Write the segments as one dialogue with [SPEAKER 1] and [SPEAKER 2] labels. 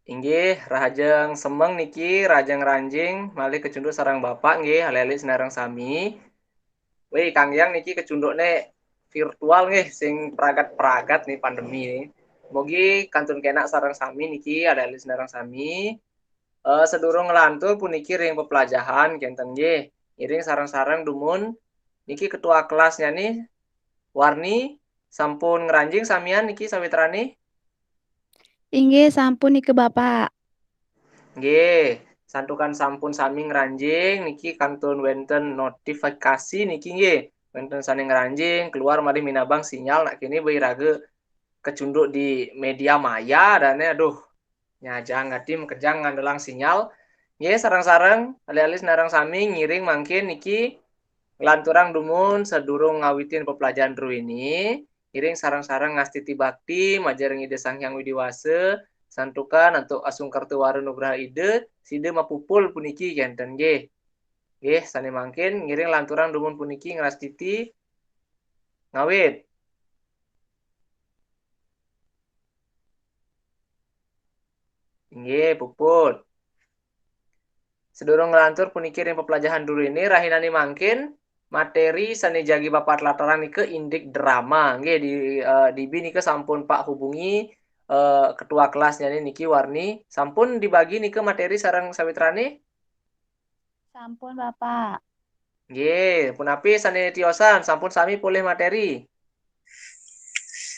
[SPEAKER 1] Inggih, rahajeng semeng niki rajeng ranjing malih kecunduk sareng Bapak nggih ali-ali sinareng sami. Wih, Kang Yang niki kecundukne virtual nggih sing pragat-pragat nih pandemi ini. Mugi kantun kenak sareng sami niki ali-ali sinareng sami. Sedurung nglantur puniki ring pepelajahan kenten nggih. Iring sareng-sareng dumun niki ketua kelasnya nih Warni sampun ngranjing samian niki sawitrani.
[SPEAKER 2] Inggih sampun Nike Bapak.
[SPEAKER 1] Nggih, santukan sampun sami ngranjing niki kantun wenten notifikasi niki nggih. Wenten sane ngranjing keluar mari minabang sinyal nak kini bayi rage kecunduk di media maya dan aduh nyajang ngatim kejang ngandelang sinyal. Nggih sareng-sareng ali-ali narang sami ngiring mangkin niki ngelanturang dumun sedurung ngawitin pepelajaran dru ini. Iring sarang-sarang ngastiti bakti majareng ide Sang Hyang Widiwase santukan untuk asung kartuwaru nugraha ide side mapupul puniki kenten nggih. Nggih sane mangkin ngiring lanturang dumun puniki ngrastiti ngawit. Nggih puput. Sedurung ngelantur puniki ring pepelajaran dulu ini rahinani mangkin materi sane jagi Bapak lataran nike indik drama nggih di nike sampun Pak hubungi ketua kelasnya niki Warni sampun dibagi nike materi sareng sawitrani.
[SPEAKER 2] Sampun Bapak.
[SPEAKER 1] Nggih, punapi sane tiosan sampun sami pulih materi.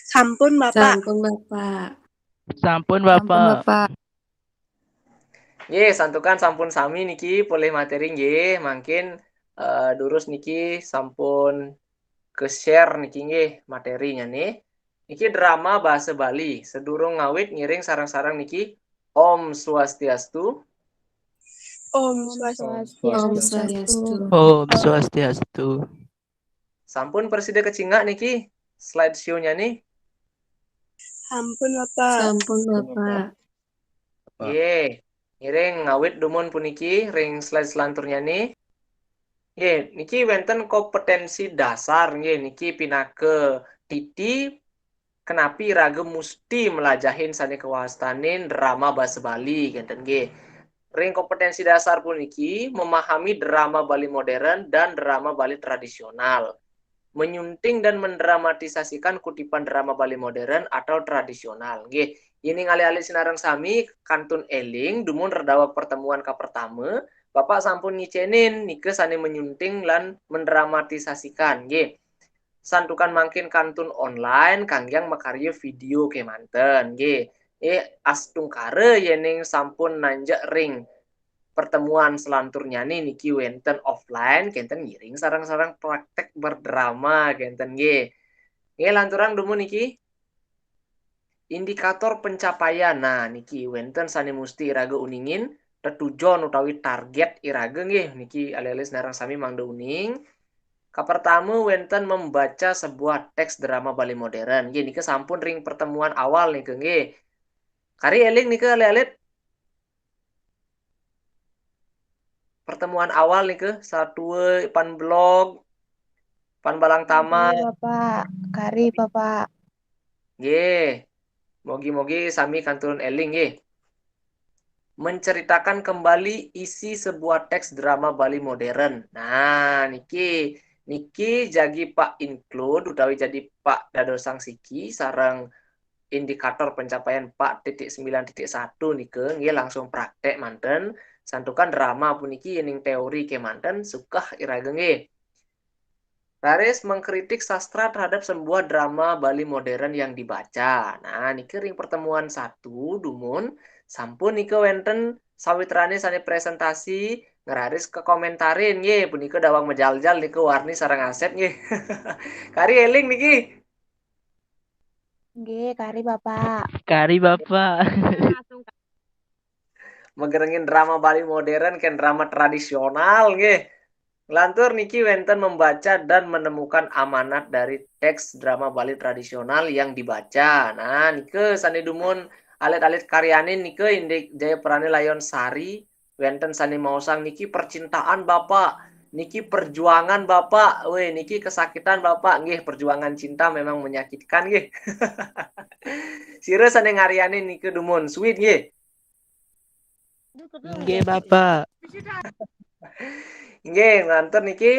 [SPEAKER 3] Sampun Bapak.
[SPEAKER 4] Sampun Bapak.
[SPEAKER 5] Sampun
[SPEAKER 2] Sampun
[SPEAKER 5] Bapak.
[SPEAKER 2] Bapak.
[SPEAKER 1] Nggih, santukan sampun sami niki pulih materi nggih, mangkin durus niki sampun ke share niki nggih materinya nih. Niki drama bahasa Bali. Sedurung ngawit ngiring sarang-sarang niki Om Swastiastu.
[SPEAKER 3] Om
[SPEAKER 4] Om
[SPEAKER 3] Swastiastu.
[SPEAKER 4] Swastiastu.
[SPEAKER 5] Om Swastiastu.
[SPEAKER 1] Sampun persida kecingak niki slideshow-nya nih.
[SPEAKER 3] Sampun Bapak.
[SPEAKER 4] Sampun Bapak.
[SPEAKER 1] Nggih. Ngiring ngawit dumun puniki ring slide selanturnya nih. Nggih, niki wenten kompetensi dasar nggih niki pinake titi kenapi rage musti melajahin sane kewastanin drama bahasa Bali genten nggih. Ring kompetensi dasar puniki memahami drama Bali modern dan drama Bali tradisional. Menyunting dan mendramatisasikan kutipan drama Bali modern atau tradisional. Nggih, ini ngali-ali sinareng sami kantun eling dumun redawa pertemuan ka pertama Bapak sampun ngicenin nike sane menyunting lan mendramatisasikan. Nggih. Santukan mangkin kantun online kangyang makarya video kemanten nggih. Astungkare yening sampun nanjak ring pertemuan selanturnya nih niki wenten offline kenten ngiring sarang-sarang praktek berdrama kenten nggih. Nggih lanturang dumu niki indikator pencapaian. Nah niki wenten sane musti iraga uningin tetujon utawi target iraga nggih niki ali-ali narang sami mangda uning. Kapertama wenten membaca sebuah teks drama Bali modern. Nggih niki sampun ring pertemuan awal niki nggih. Kari eling niki ali-ali pertemuan awal nih ke satu pan blog pan balang taman.
[SPEAKER 2] Inggih Bapak. Kari Bapak.
[SPEAKER 1] Nggih. Mogi-mogi sami kantun eling nggih. Menceritakan kembali isi sebuah teks drama Bali modern. Nah, niki jagi Pak include utawi jadi Pak dadosang siki sareng indikator pencapaian 4.9.1 nike nggih langsung praktek manten santukan drama puniki yening teori kemanten sukah iraga nggih. Raris mengkritik sastra terhadap sebuah drama Bali modern yang dibaca. Nah, niki ring pertemuan satu dumun sampun nike wenten sawitrane sane presentasi ngeraris ke komentarin nggih punika dawang mejaljal nike Warni sareng Asep nggih. Kari eling niki.
[SPEAKER 2] Nggih, kari Bapak.
[SPEAKER 5] Kari Bapak.
[SPEAKER 1] Megerengin drama Bali modern kan drama tradisional nggih. Lantur niki wenten membaca dan menemukan amanat dari teks drama Bali tradisional yang dibaca. Nah, nike sani dumun alit-alit karyanin nike indik Jaya Perani Layon Sari wenten sani mausang niki percintaan Bapak. Niki perjuangan Bapak. Weh, niki kesakitan Bapak. Nggih, perjuangan cinta memang menyakitkan nggih. Sire sani ngarianin niki dumun sweet nggih.
[SPEAKER 5] Nggih, Bapak.
[SPEAKER 1] Nggih, nganter niki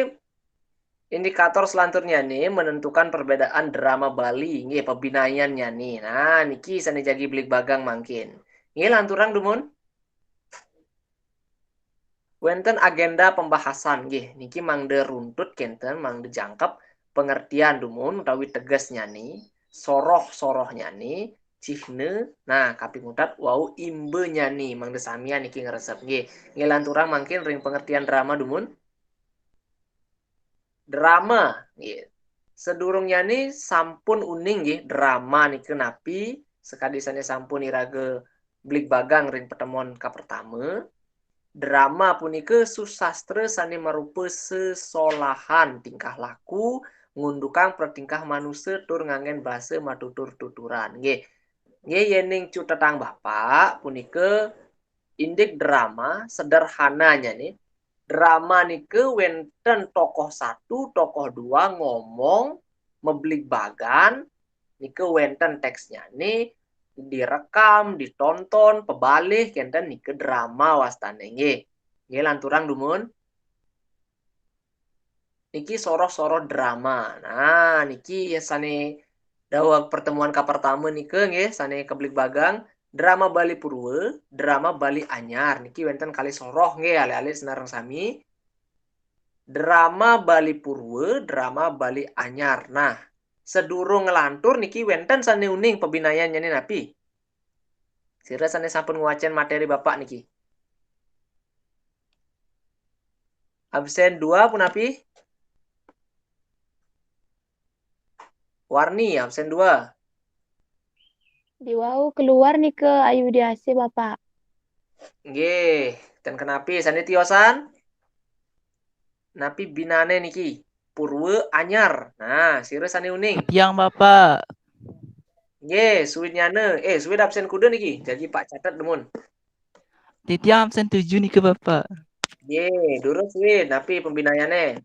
[SPEAKER 1] indikator selanjutnya nih menentukan perbedaan drama Bali nggih pebinayannya nih. Nah, niki sane jagi belik bagang mangkin. Nggih lanturang dumun. Wenten agenda pembahasan nggih niki mangde runtut kenten mangde jangkep pengertian dumun utawi tegasnya nih soroh-sorohnya nih cihne nah kaping utat wau imbe nih mangde samia niki ngeresep nggih nggih lanturang mangkin ring pengertian drama dumun drama nggih sedurungnya nih sampun uning nggih drama niki napi sekadisane sampun irage blik bagang ring pertemuan ka pertama drama punika susastra sane marupa sesolahan tingkah laku ngundukang pertingkah manusia tur ngangen bahasa matutur tuturan nggih nggih yening cutetang Bapak punika indik drama sederhananya nih drama nike wenten tokoh satu tokoh dua ngomong memblik bagan nike wenten teksnya nih direkam, ditonton, pebalik, kenten nike drama wastane nggih. Nggih lanturang dumun. Niki soroh-soroh drama. Nah, niki sane dawa pertemuan ka pertama nike nggih sane keblik bagang drama Bali Purwa, drama Bali Anyar. Niki wenten kali soroh nggih ale-ale senareng sami. Drama Bali Purwa, drama Bali Anyar. Nah, sedurung ngelantur niki wenten sane uning pebinayan nyane napi. Sira sane sampun nguacen materi Bapak niki. Absen 2 punapi? Warni absen 2.
[SPEAKER 2] Diwau keluar nih ke Ayudiasi Bapak.
[SPEAKER 1] Nggih, dan kenapi sane tiosan? Napi binane niki. Purwa Anyar. Nah, sira sane uning.
[SPEAKER 5] Tiang, Bapak.
[SPEAKER 1] Nggih, suwitnyane. Suwit absen kuda niki. Jadi Pak catat demun.
[SPEAKER 5] Titiang absen 7 nih ke Bapak.
[SPEAKER 1] Nggih, durung suwit napi pembinayane.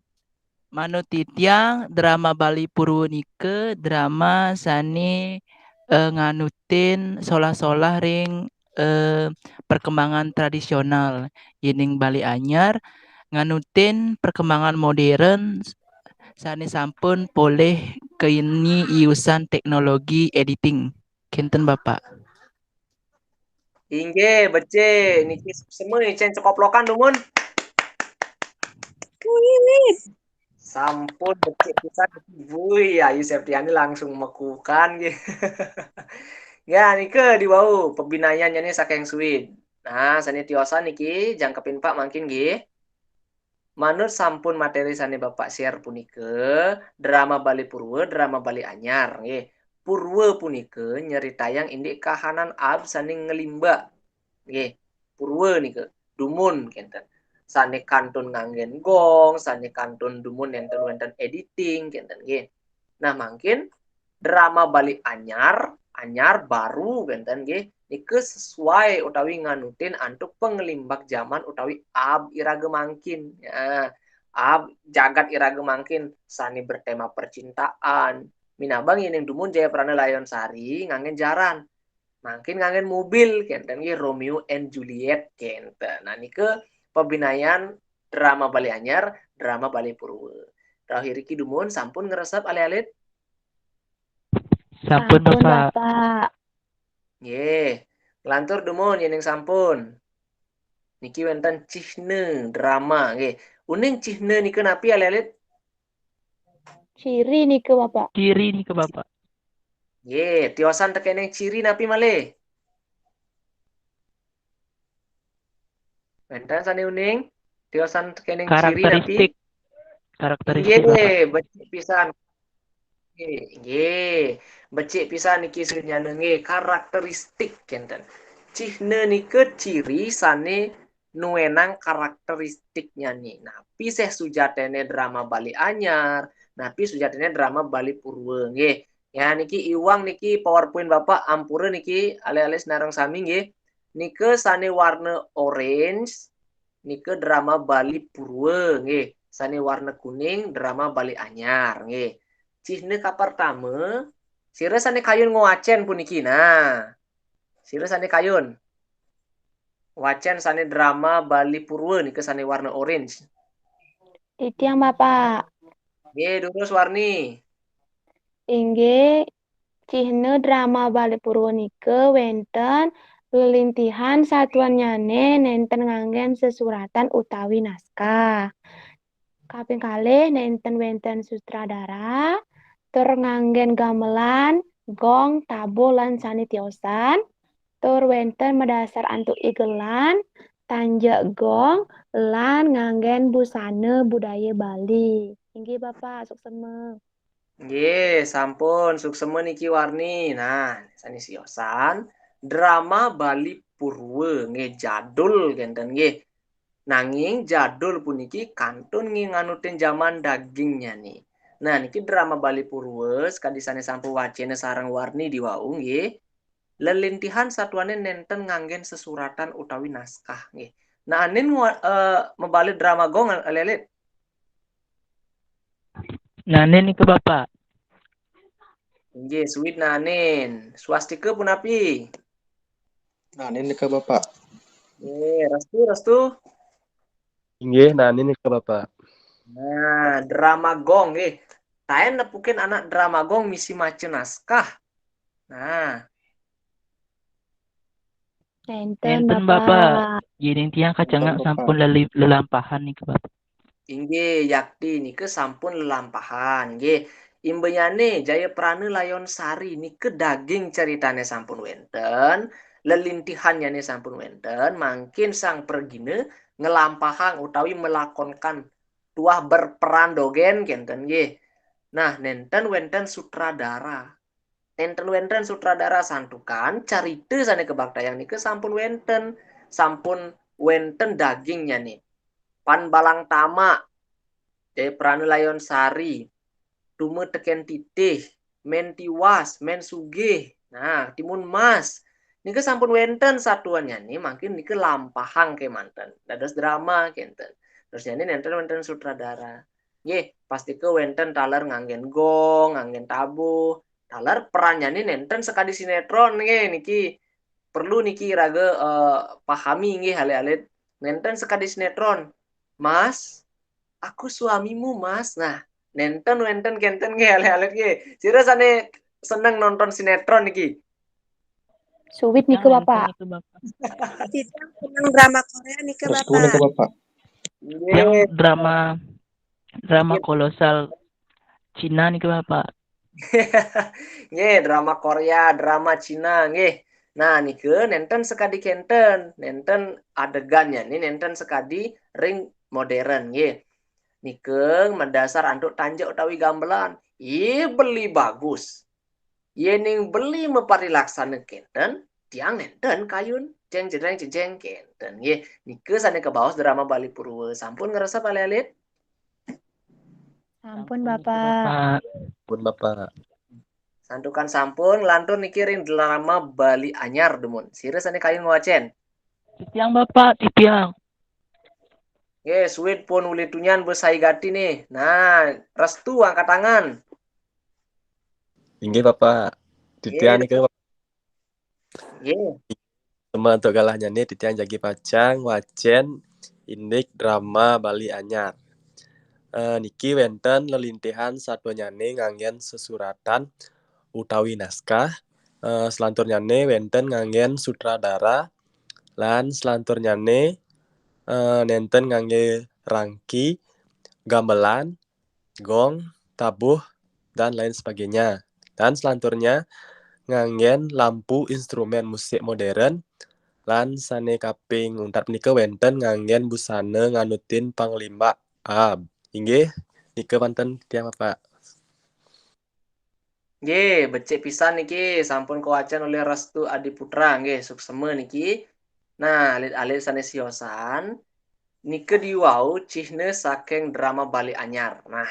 [SPEAKER 5] Manu titiang drama Bali Purwanike drama sani nganutin solah-solah ring perkembangan tradisional yening Bali Anyar nganutin perkembangan modern sani sampun boleh keini iusan teknologi editing kinten Bapak.
[SPEAKER 1] Inggih, bece niki semua cen cekoplokan dumun. Sampun becik pisan Wuih, Ayu Septiani langsung mekukan gitu. Ya, nike diwau pembinaannya nih saking suwit. Nah, sani tiosan niki jangkepin Pak mangkin nggih. Manut sampun materi sani Bapak share punike drama Bali Purwa, drama Bali Anyar nggih. Purwa punike nyeritayang indik kahanan ab sani ngelimba. Nggih. Purwa nike dumun kenten. Sane kantun nganggen gong, sane kantun dumun enten wenten editing kenten nggih. Nah, mungkin drama Bali anyar baru kenten nggih nike sesuai utawi nganutin antuk pengelimbak zaman utawi ab irage mangkin. Ya, ab jagat irage mangkin sani bertema percintaan. Minabang yang dumun Jaya Prana Layon Sari ngangen jaran. Mungkin ngangen mobil kenten nggih Romeo and Juliet kenten. Nah nike pembinaan drama Bali Anyar, drama Bali Purwa. Terakhir iki dumun sampun ngeresep ale-alit.
[SPEAKER 5] Sampun Bapak.
[SPEAKER 2] Bapak.
[SPEAKER 1] Nggih. Lantur dumun yen sampun. Niki wenten cihne drama nggih. Uning cihne niki napi ale-alit?
[SPEAKER 2] Ciri nih ke Bapak.
[SPEAKER 5] Ciri nih ke Bapak.
[SPEAKER 1] Nggih, tiosan tekeneng ciri napi malih? Wenten sane uning tiosan tekeneng ciri napi?
[SPEAKER 5] Karakteristik Bapak.
[SPEAKER 1] Nggih, becik pisan. Nggih, becik pisan niki sunyane nggih karakteristik kenten. Cihne nike ciri sane nuenang karakteristiknya nih. Napi seh sujatene drama Bali Anyar, napi sujatene drama Bali Purwa nggih. Ya niki iwang niki PowerPoint Bapak ampure niki ale-ale nareng sami nggih. Nike sane warna orange, nike drama Bali Purwa nggih. Sane warna kuning drama Bali Anyar nggih. Cihne ka pertama, sira sane kayun ngoacen puniki. Nah, sira sane kayun. Wacen sane drama Bali Purwa niki sane warna orange.
[SPEAKER 2] Titiang Bapak.
[SPEAKER 1] Nggih, terus warni.
[SPEAKER 2] Inggih cihne drama Bali Purwonika wenten lelintihan satuannyane nenten nganggen sesuratan utawi naskah. Kaping kalih nenten wenten sutradara, tur nganggen gamelan, gong, tabuh lan sanitiosan, tur wenten medasar antuk igelan, tanjak gong, lan nganggen busana budaya Bali. Inggih Bapak, suksema.
[SPEAKER 1] Nggih, sampun suksema niki warni. Nah, sanesiosan drama Bali Purwa nggih jadul genten nggih. Nanging jadul puniki kantun nganutin zaman dagingnya nih. Nah, niki drama Bali Purwa sekadisane sampun wacene sareng warni di wau nggih. Lelintihan satuane nenten nganggen sesuratan utawi naskah nggih. Nah, anin membalik drama gong lelit.
[SPEAKER 5] Nanen niki Bapak.
[SPEAKER 1] Nggih, suwit nanin. Swastika punapi.
[SPEAKER 6] Nanin ke Bapak.
[SPEAKER 1] Restu.
[SPEAKER 6] Inggih, nanin ke Bapak.
[SPEAKER 1] Nah, drama gong nggih. Taen nepukin anak drama gong misi mace naskah. Nah,
[SPEAKER 2] Nenten
[SPEAKER 5] Nenten
[SPEAKER 2] Bapak.
[SPEAKER 5] Bapak. Gini tiang kacangak
[SPEAKER 6] Nenten, Bapak.
[SPEAKER 5] sampun lelampahan niki Bapak.
[SPEAKER 1] inggih yakti nike sampun lelampahan nggih. Imbenyane Jaya Prana Layon Sari nike daging ceritane sampun wenten, lelintihannya sampun wenten, mangkin sang pergine ngelampahang utawi melakonkan tuah berperan dogen kenten nggih. Nah, nenten wenten sutradara. Nenten wenten sutradara santukan carita sane kebaktian nike sampun wenten dagingnya nih. Pan Balang Tama, Jaya Prana Layon Sari, Tume Teken Titih, Men Tiwas, Men Sugih, nah Timun Mas. Nike sampun wenten satuannya nih, makin nike lampahang ke manten. Dados drama kenten. Terus ini nenten sutradara. Nggih, pasti ke wenten taler nganggen gong, nganggen tabuh. Taler perannya nih nenten sekali sinetron niki perlu niki raga pahami nggih hale-hale nenten sekali sinetron. Mas, aku suamimu Mas. Nah, nenten kenten nggih hale-hale nggih. Sira sane seneng nonton sinetron niki.
[SPEAKER 2] Suwit nike Bapak.
[SPEAKER 5] Niki Bapak.
[SPEAKER 3] Titiang seneng drama Korea nih ke
[SPEAKER 6] Restu
[SPEAKER 3] Bapak.
[SPEAKER 6] ke Bapak.
[SPEAKER 5] Yang
[SPEAKER 1] Nggih.
[SPEAKER 5] drama kolosal Cina niki Bapak.
[SPEAKER 1] Nggih, drama Korea, drama Cina nggih. Nah, nike nenten sekadi kenten, nenten adegannya nih nenten sekadi ring modern nggih. Nike mendasar antuk tanjak utawi gamelan. Beli bagus. Ning beli mepari laksana kenten, tiang nenten kayun jeng kenten nggih. Nike sane kebaos drama Bali Purwa. Sampun ngerasa palelit?
[SPEAKER 2] Ampun
[SPEAKER 5] niki
[SPEAKER 2] Bapak.
[SPEAKER 6] Pun Bapak.
[SPEAKER 1] Santukan sampun lantun niki ring drama Bali Anyar demun. Sire sane kayun ngwacen.
[SPEAKER 5] Titiang Bapak, titiang.
[SPEAKER 1] Suwit pun uli tunyan bersaigati nih. Nah, restu angkat tangan.
[SPEAKER 6] Inggih Bapak. Titian ke Bapak.
[SPEAKER 1] Nggih.
[SPEAKER 6] Teman untuk galahnya nih titian jagi pacang wacen indik drama Bali Anyar. Niki wenten lelintihan satuanyane nganggen sesuratan utawi naskah. Selanturnyane wenten nganggen sutradara lan selanturnyane nenten ngangge rangki, gamelan, gong, tabuh, dan lain sebagainya. Dan selanturnya nganggen lampu instrumen musik modern lan sane kaping untat nika wenten nganggen busana nganutin panglima ab. Inggih, nika wonten tiang Bapak.
[SPEAKER 1] Nggih, becik pisan niki sampun kawacan oleh Restu Adiputra nggih suksema niki. Nah, alit sanesiosan nike diwau cihne saking drama Bali Anyar. Nah,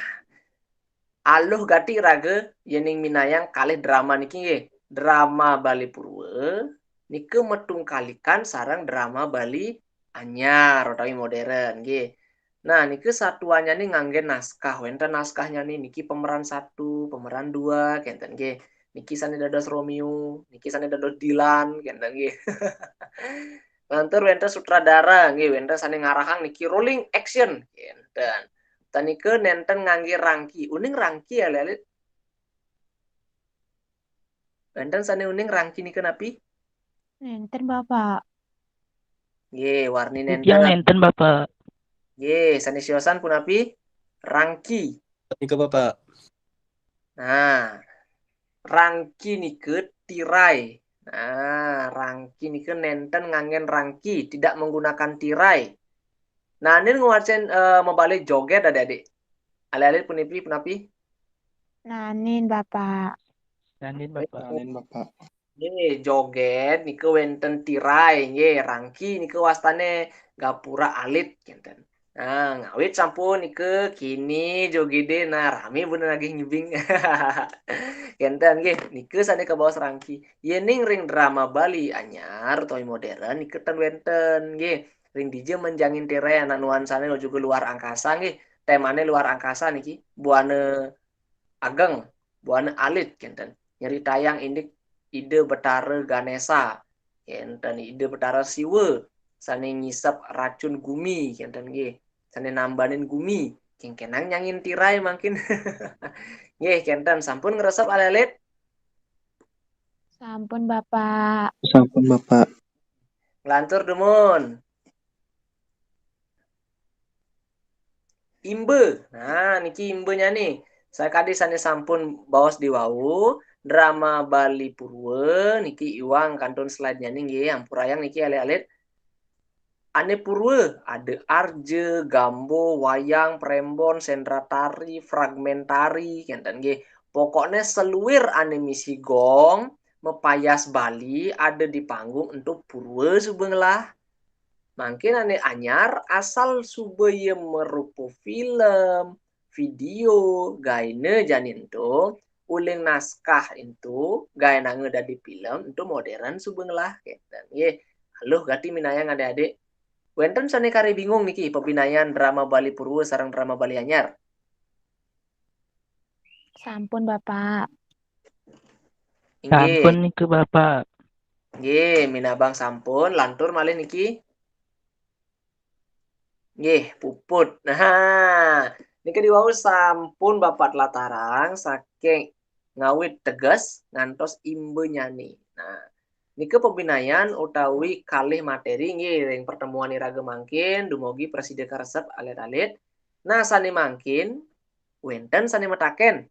[SPEAKER 1] aluh gati raga yening minayang kalih drama niki nggih. Drama Bali Purwa nike metungkalikan sarang drama Bali Anyar utawi modern nggih. Nah, niki satuannya nih nganggen naskah. Wenten naskahnya nih niki pemeran 1, pemeran 2, kenten nggih. Niki sane dados Romeo, niki sane dados Dilan, kenten nggih. Lantur wenten sutradara nggih wenten sane ngarahang niki rolling action enten. Tanike nenten ngangge rangki. Uning rangki ya lelit. Wenten sane uning rangki nike napi?
[SPEAKER 2] Nenten Bapak.
[SPEAKER 1] Nggih, warni
[SPEAKER 5] Titiang
[SPEAKER 1] nenten.
[SPEAKER 5] nenten Bapak.
[SPEAKER 1] Nggih, sane siosan punapi? Rangki.
[SPEAKER 6] Nike Bapak.
[SPEAKER 1] Nah, rangki nike tirai. Nah, rangki nike nenten ngangen rangki, tidak menggunakan tirai. Nah, ini nguacen membalik joget adik-adik. Adik-adik punapi?
[SPEAKER 2] Nanin Bapak.
[SPEAKER 5] Nanin Bapak.
[SPEAKER 6] Bapak.
[SPEAKER 1] Nggih, joget nike wenten tirai nggih, rangki nike wastane gapura alit kinten. Nah, ngawit sampun nike kini jogede nah rame bener lagi nyebing. Kinten nggih, nike sane ke bawah rangki. Yening ring drama Bali anyar toy modern nike ten wenten nggih. Ring DJ menjangin tirai anak nuansane juga luar angkasa nggih. Temane luar angkasa niki, buane ageng, buane alit kinten. Nyeri tayang indik ide Betara Ganesha enten ide Betara Siwa sane ngisap racun gumi enten nggih sane nambanin gumi kenang nyangin tirai makin nggih kenten sampun ngresep alelit
[SPEAKER 2] Sampun Bapak.
[SPEAKER 6] Sampun Bapak.
[SPEAKER 1] ngelantur demun imbe nah niki imbenya nih saya kadi sane sampun bawas di wau drama Bali Purwa niki iwang kantun slide-nya nih nggih ampurayang niki alit-alit ane Purwa ada arje, gambo, wayang, prembon, sendra tari, fragmentari, kenten nggih. Pokoknya seluir ane misi gong mepayas Bali ada di panggung untuk Purwa subenglah. Mungkin ane anyar asal subaya merupu film, video, gaine janin to uling naskah itu gaina ngeda di film itu modern subenglah kenten nggih. Halo gati minayang adik-adik. Wenten sane kare bingung niki pebinayan drama Bali Purwa sareng drama Bali Anyar.
[SPEAKER 2] Sampun Bapak.
[SPEAKER 5] Sampun
[SPEAKER 1] Inggih,
[SPEAKER 5] nike Bapak.
[SPEAKER 1] nggih minabang sampun lantur malih niki. Nggih, puput. Nah, niki diwau sampun Bapak latarang saking ngawit tegas ngantos imbe nyani. Nah, nike pembinayan utawi kalih materi nggih ring pertemuan iraga mangkin dumugi presiden karesep alit-alit. Nah, sane mangkin wenten sane metaken.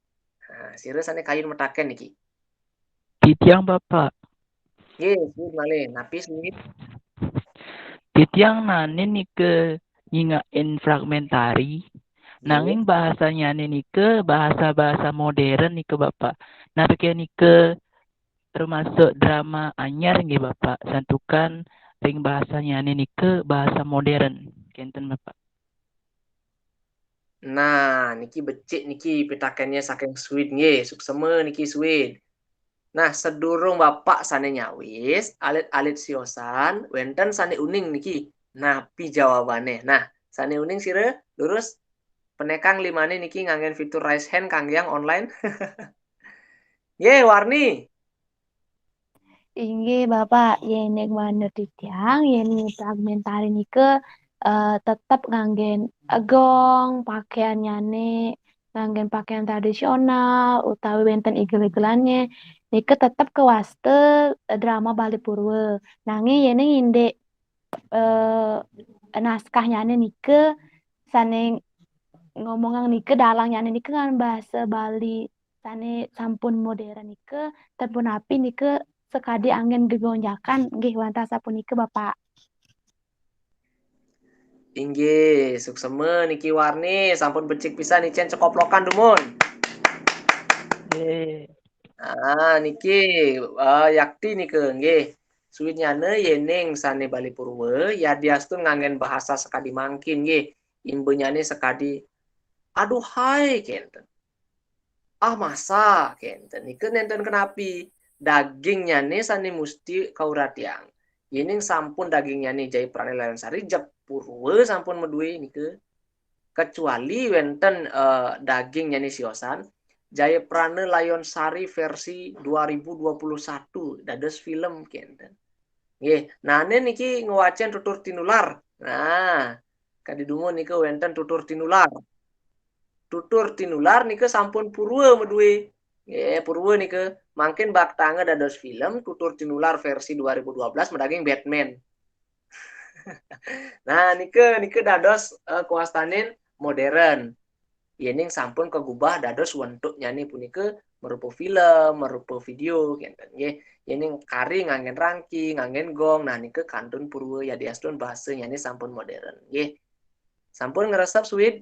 [SPEAKER 1] Nah, sire sane kayun metaken niki.
[SPEAKER 5] Titiang Bapak.
[SPEAKER 1] Nggih, suwun malih. Napis niki.
[SPEAKER 5] Titiang nanin nike nyingain fragmentari. Nanging bahasanya nike bahasa-bahasa modern nike Bapak. Nah, nike termasuk drama anyar nggih Bapak. Santukan ring bahasanya nike bahasa modern. Kenten Bapak.
[SPEAKER 1] Nah, niki becik niki pitakennya saking sweet nggih, sukseme niki sweet. Nah, sedurung Bapak sane nyawis, alit-alit siosan, wenten sane uning niki. Napi jawabannya. Nah, sane uning sire lurus penekang limane niki nganggen fitur raise hand kangyang online. Ye, warni.
[SPEAKER 2] Inggih Bapak, yening manut titiang, yening fragmentari nike tetap nganggen gong, pakaiannya nganggen pakaian tradisional, utawi wenten igel-igelannya, nike tetap kewaste drama Bali Purwa. Nanging yening indek naskahnya nike sane ngomongan nike dalangnya nike kan bahasa Bali sane sampun modern nike tepun api nike sekadi angin gegonjakan nggih wantah sapunika Bapak.
[SPEAKER 1] Inggih, sukseme niki warni sampun becik pisan icen cekoplokan dumun. Ah, niki yakti nike nggih. Suwinyane yening sane Bali Purwa ya diastun nganggen bahasa sekadi mangkin nggih. Imbenyane sekadi aduh hai kenten. Ah masa kenten nike nenten kenapi dagingnya nih sane musti kauratiang. Yening sampun dagingnya nih jai pranelayan sari Purwa sampun medue nike. Kecuali wenten dagingnya nih siosan Jaya Prana Lion Sari versi 2021 dados film kenten. Nggih, nane niki ngewacen tutur tinular. Nah, kadidungu nika wenten tutur tinular. Tutur tinular nika sampun purwa medue. Nggih, purwa nika mangkin baktanga dados film tutur tinular versi 2012 medaging Batman. Nah, nika dados kuastanin modern. Yening sampun kegubah dados wentuk nyani punika merupa film, merupa video kinten nggih. Yening kari nganggen rangki, nganggen gong. Nah, nika kantun purwa ya diastun bahasa nyani sampun modern nggih. Sampun ngeresep suwid?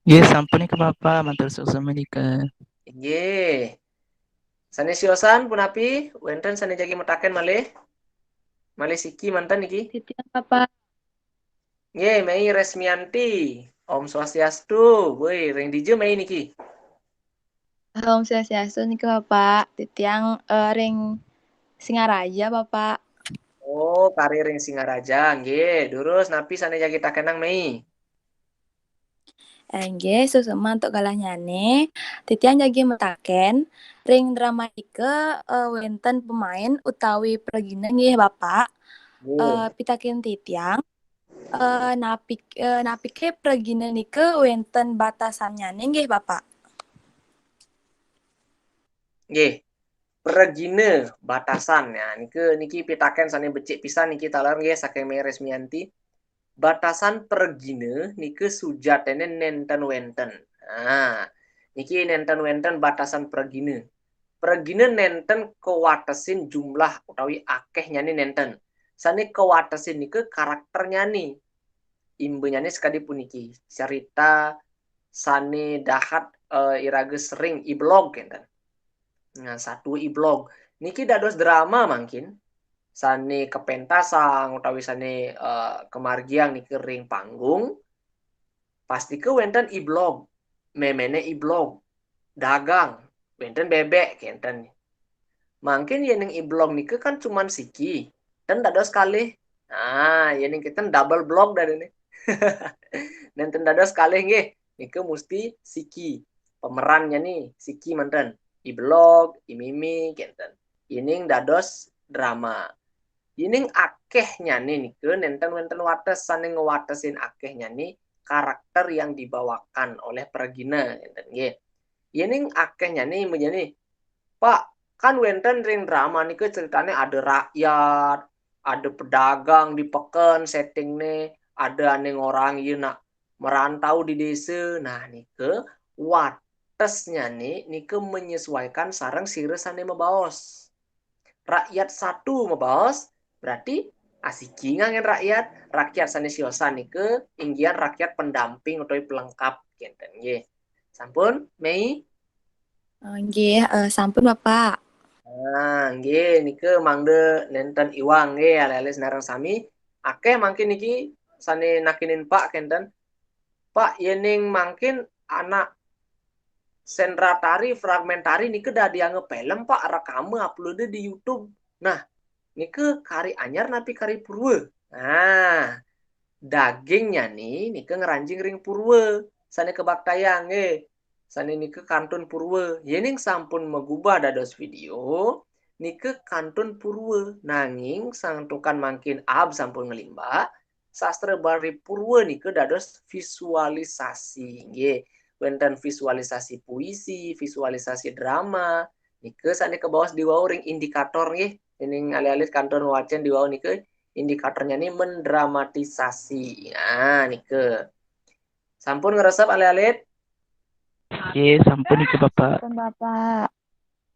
[SPEAKER 5] Nggih, sampun nika Bapak, matur suwun menika.
[SPEAKER 1] Nggih. Sanesiosan punapi wenten sanejagi metaken malih. Malih siki mantan niki.
[SPEAKER 2] Titiang Bapak.
[SPEAKER 1] Nggih, Mei Resmianti. Om Swastiastu. Woi, ring dije Mei niki.
[SPEAKER 7] Om Swastiastu nika Bapak. Titiang ring Singaraja Bapak.
[SPEAKER 1] Oh, kari ring Singaraja. Nggih, durus napi sanejagi takenang Mei.
[SPEAKER 7] Nggih, susema untuk galah nyane. Titiang jagi metaken ring drama ike wenten pemain utawi pregina nggih Bapak.
[SPEAKER 1] Nggih.
[SPEAKER 7] Pitaken titiang napike pregina nike wenten batasannya nggih Bapak.
[SPEAKER 1] Nggih. Pregine batasan ya. Niki pitaken sane becik pisan niki talar nggih saking Mei Resmianti. Batasan pregine niki sujatene nenten wenten. Nah, niki nenten wenten batasan pregine. Pregine nenten kewatesin jumlah utawi akeh nyani nenten. Sane kewatesin niki karakter nyani. Imbe nyani sekadi puniki. Cerita sane dahat irage sering iblog enten. Nah, satu iblog. Niki dados drama mungkin. Sane kepentasang utawi sane kemargiang niki ring panggung. Pasti ke wenten iblog. Memene iblog. Dagang. Wenten bebek kenten. Mungkin yening iblog niki kan cuman siki. Dan dados kalih. Nah, yening kita double blog dari ini. Nenten dados kalih nggih. Niki mesti siki. Pemerannya nih siki manten. Iblog, imimi kenten. Yening dados drama. Yening akeh nyani niki nenten wenten wates sane ngewatesin akeh nyani karakter yang dibawakan oleh Pregina kenten nggih. Yening akeh nyani menjadi Pak, kan wenten ring drama niki ceritane ada rakyat, ada pedagang di peken setting nih, ada ning orang ieu nak merantau di desa. Nah, nike watesnya nih nike menyesuaikan sareng siresane mebaos. Rakyat satu mebaos berarti asiki ngangen rakyat sane siosan nike inggian rakyat pendamping utawi pelengkap kenten nggih. Sampun Mei?
[SPEAKER 7] Nggih, sampun Bapak.
[SPEAKER 1] Nah, nggih nike mangde nenten iwang nggih ale-ale senarang sami. Akeh mangkin niki sane nakinin Pak kenten. Pak yening mangkin anak sendratari fragmentari nike dah dianggap film Pak rekaman upload di YouTube. Nah, nike kari anyar napi kari purwa. Nah, dagingnya nih nike ngeranjing ring purwa. Sane kebaktayang nggih. Sane nike kantun purwa. Yening sampun megubah dados video. Nike kantun purwa. Nanging santukan mangkin ab sampun ngelimba. Sastra bari purwa nike dados visualisasi nggih. Wenten visualisasi puisi, visualisasi drama. Nike sane ke bawah diwau ring indikator nggih. Ini alih-alih kantor wacen diwau nike indikatornya ini mendramatisasi. Nah, nike. Sampun ngeresep alih-alih?
[SPEAKER 5] Nggih, sampun nika Bapak.
[SPEAKER 2] Sampun Bapak.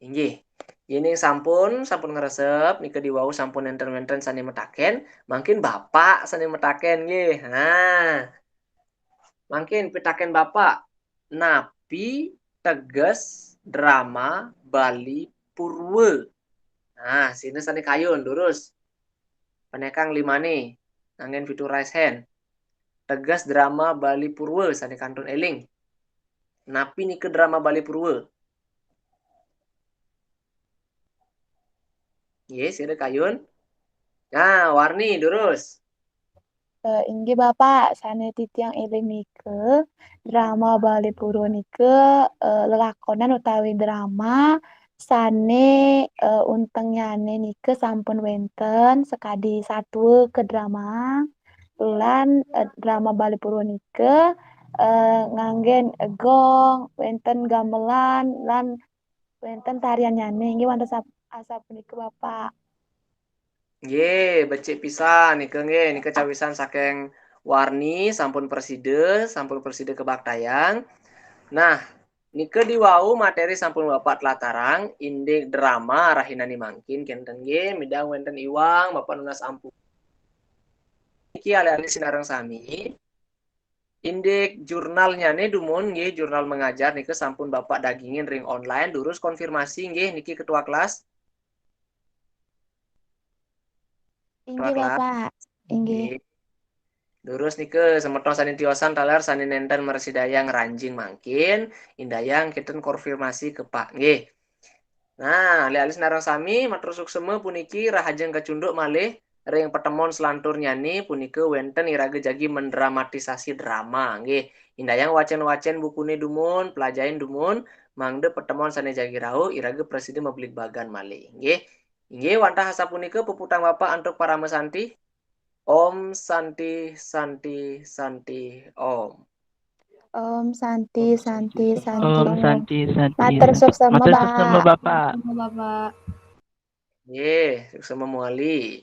[SPEAKER 1] Inggih. Ini sampun ngeresep nike diwau sampun enten-enten sane metaken, mungkin Bapak sane metaken nggih. Nah. Mungkin pitaken Bapak napi teges drama Bali Purwa. Nah, sini sane kayun lurus. Penekang 5 nih. Nangen fitur raise hand. Tegas drama Bali Purwa sane kantun eling. Napi nike drama Bali Purwa. Yes, ada kayun. Nah, warni lurus.
[SPEAKER 2] Inggih Bapak, sane titiang eling drama Bali Purwa lelakonan utawi drama sane untengnyane nike sampun wenten sekadi satu ke drama lan drama Bali Purwonika nganggen gong wenten gamelan lan wenten tarian nyane nggih wonten asa punika Bapak.
[SPEAKER 1] Nggih, becik pisan nike cawisan saking warni sampun perside kebaktayang. Nah, nike diwau materi sampun Bapak telatarang indik drama rahinani mangkin kenten nggih midang wenten iwang Bapak nunas ampun. Niki alih-alih sinareng sami indik jurnalnya nih dumun nggih jurnal mengajar nike sampun Bapak dagingin ring online durus konfirmasi nggih niki ketua kelas.
[SPEAKER 2] Inggih Bapak. Inggih.
[SPEAKER 1] Durus nike semeton sanin tiosan talar sanin nenten mersidayang ranjing mangkin indayang kiten konfirmasi ke Pak nggih. Nah, alih-alih narang sami matur sukseme puniki rahajeng kecunduk malih ring pertemuan selantur nyani punike wenten irage jagi mendramatisasi drama nggih. Indayang wacen-wacen bukune dumun, pelajain dumun, mangde pertemuan sane jagi rau irage presiden membeli bagan malih nggih. Nggih wantah hasa punike peputang Bapak untuk para mesanti. Om Santi Santi Santi Om.
[SPEAKER 2] Om Santi Santi Santi
[SPEAKER 5] Om Santi Santi.
[SPEAKER 2] Matur suksema
[SPEAKER 5] Matur suksema Bapak.
[SPEAKER 4] Bapak.
[SPEAKER 1] Nggih, suksema muali.